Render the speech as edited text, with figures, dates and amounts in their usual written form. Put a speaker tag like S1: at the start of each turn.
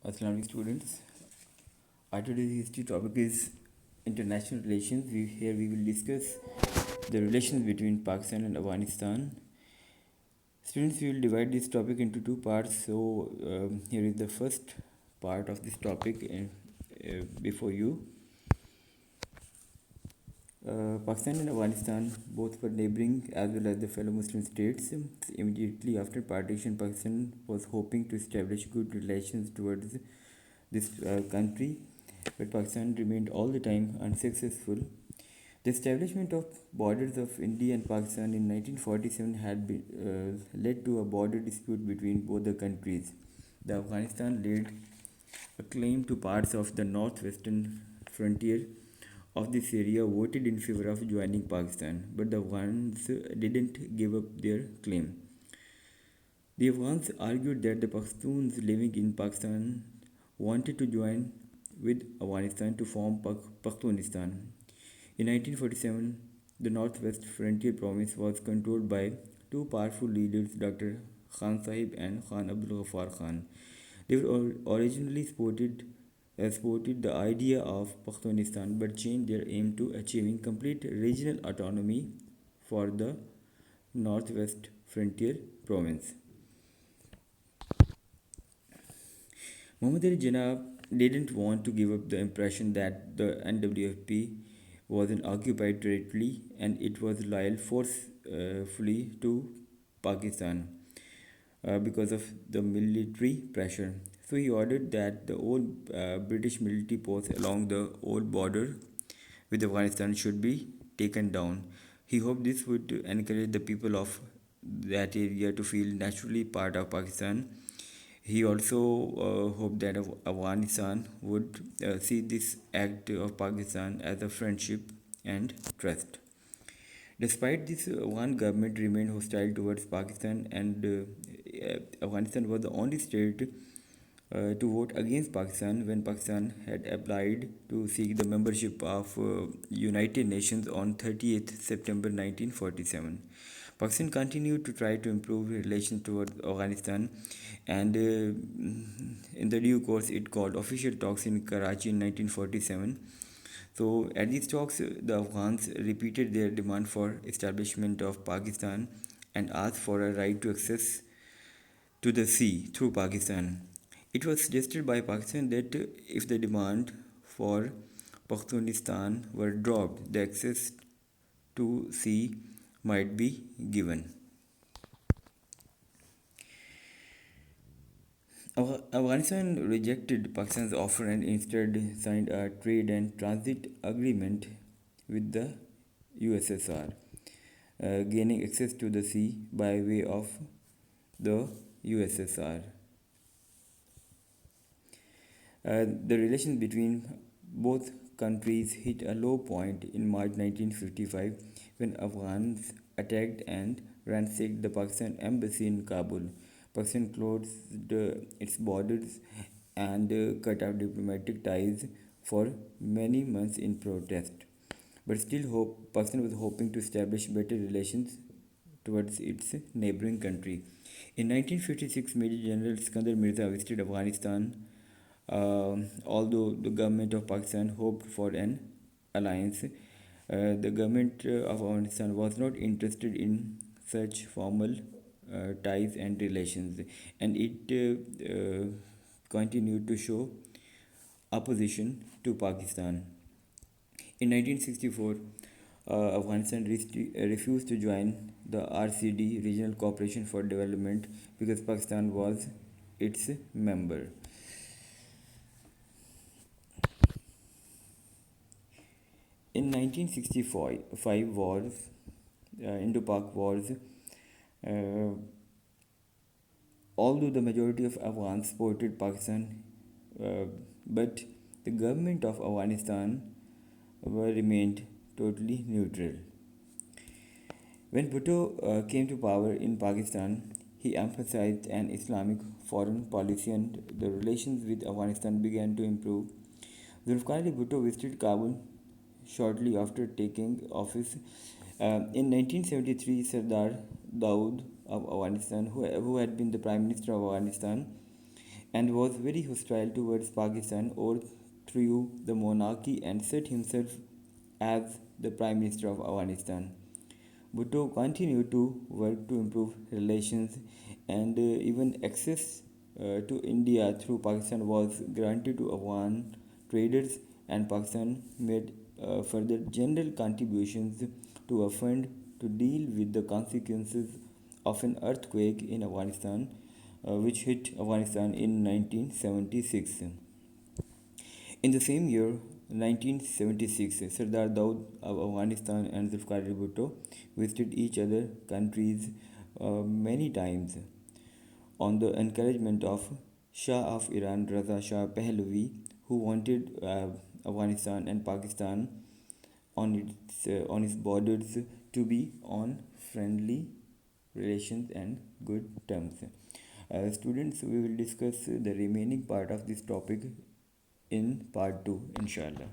S1: Assalamu alaikum students. Our today's history topic is international relations. Here we will discuss the relations between Pakistan and Afghanistan. Students, we will divide this topic into two parts. So here is the first part of this topic before you. Pakistan and Afghanistan both were neighboring as well as the fellow Muslim states. Immediately after partition, Pakistan was hoping to establish good relations towards this country, but Pakistan remained all the time unsuccessful. The establishment of borders of India and Pakistan in 1947 had led to a border dispute between both the countries. The Afghanistan laid a claim to parts of the northwestern frontier of this area voted in favor of joining Pakistan, but the Afghans didn't give up their claim. The Afghans argued that the Pashtuns living in Pakistan wanted to join with Afghanistan to form Pakhtunistan. In 1947, the Northwest Frontier Province was controlled by two powerful leaders, Dr. Khan Sahib and Khan Abdul Ghaffar Khan. They were originally supported the idea of Pakhtunistan but changed their aim to achieving complete regional autonomy for the Northwest Frontier Province. Muhammad Ali Jinnah didn't want to give up the impression that the NWFP was an occupied territory and it was loyal forcefully to Pakistan because of the military pressure. So he ordered that the old British military posts along the old border with Afghanistan should be taken down. He hoped this would encourage the people of that area to feel naturally part of Pakistan. He also hoped that Afghanistan would see this act of Pakistan as a friendship and trust. Despite this, one government remained hostile towards Pakistan, and Afghanistan was the only state to vote against Pakistan when Pakistan had applied to seek the membership of United Nations on 30th September 1947. Pakistan continued to try to improve relations towards Afghanistan, and in the due course, it called official talks in Karachi in 1947. So, at these talks, the Afghans repeated their demand for establishment of Pakistan and asked for a right to access to the sea through Pakistan. It was suggested by Pakistan that if the demand for Pakhtunistan were dropped, the access to sea might be given. Afghanistan rejected Pakistan's offer and instead signed a trade and transit agreement with the USSR, gaining access to the sea by way of the USSR. The relations between both countries hit a low point in March 1955 when Afghans attacked and ransacked the Pakistan embassy in Kabul. Pakistan closed its borders and cut off diplomatic ties for many months in protest. But still, Pakistan was hoping to establish better relations towards its neighboring country. In 1956, Major General Sikandar Mirza visited Afghanistan, although the government of Pakistan hoped for an alliance. The government of Afghanistan was not interested in such formal ties and relations, and it continued to show opposition to Pakistan. In 1964, Afghanistan refused to join the RCD, Regional Cooperation for Development, because Pakistan was its member. In 1965 wars, Indo-Pak wars, uh, although the majority of Afghans supported Pakistan, but the government of Afghanistan remained totally neutral. When Bhutto came to power in Pakistan, he emphasized an Islamic foreign policy and the relations with Afghanistan began to improve. Zulfikar Ali Bhutto visited Kabul shortly after taking office. In 1973, Sardar Dawood of Afghanistan, who had been the Prime Minister of Afghanistan, and was very hostile towards Pakistan, overthrew the monarchy and set himself as the Prime Minister of Afghanistan. Bhutto continued to work to improve relations, and even access to India through Pakistan was granted to Afghan traders, and Pakistan made further general contributions to a fund to deal with the consequences of an earthquake in Afghanistan, which hit Afghanistan in 1976. In the same year, 1976, Sardar Daud of Afghanistan and Zulfikar Ali Bhutto visited each other countries many times on the encouragement of Shah of Iran Raza Shah Pahlavi, who wanted Afghanistan and Pakistan on its borders to be on friendly relations and good terms. Students, we will discuss the remaining part of this topic in part 2, inshallah.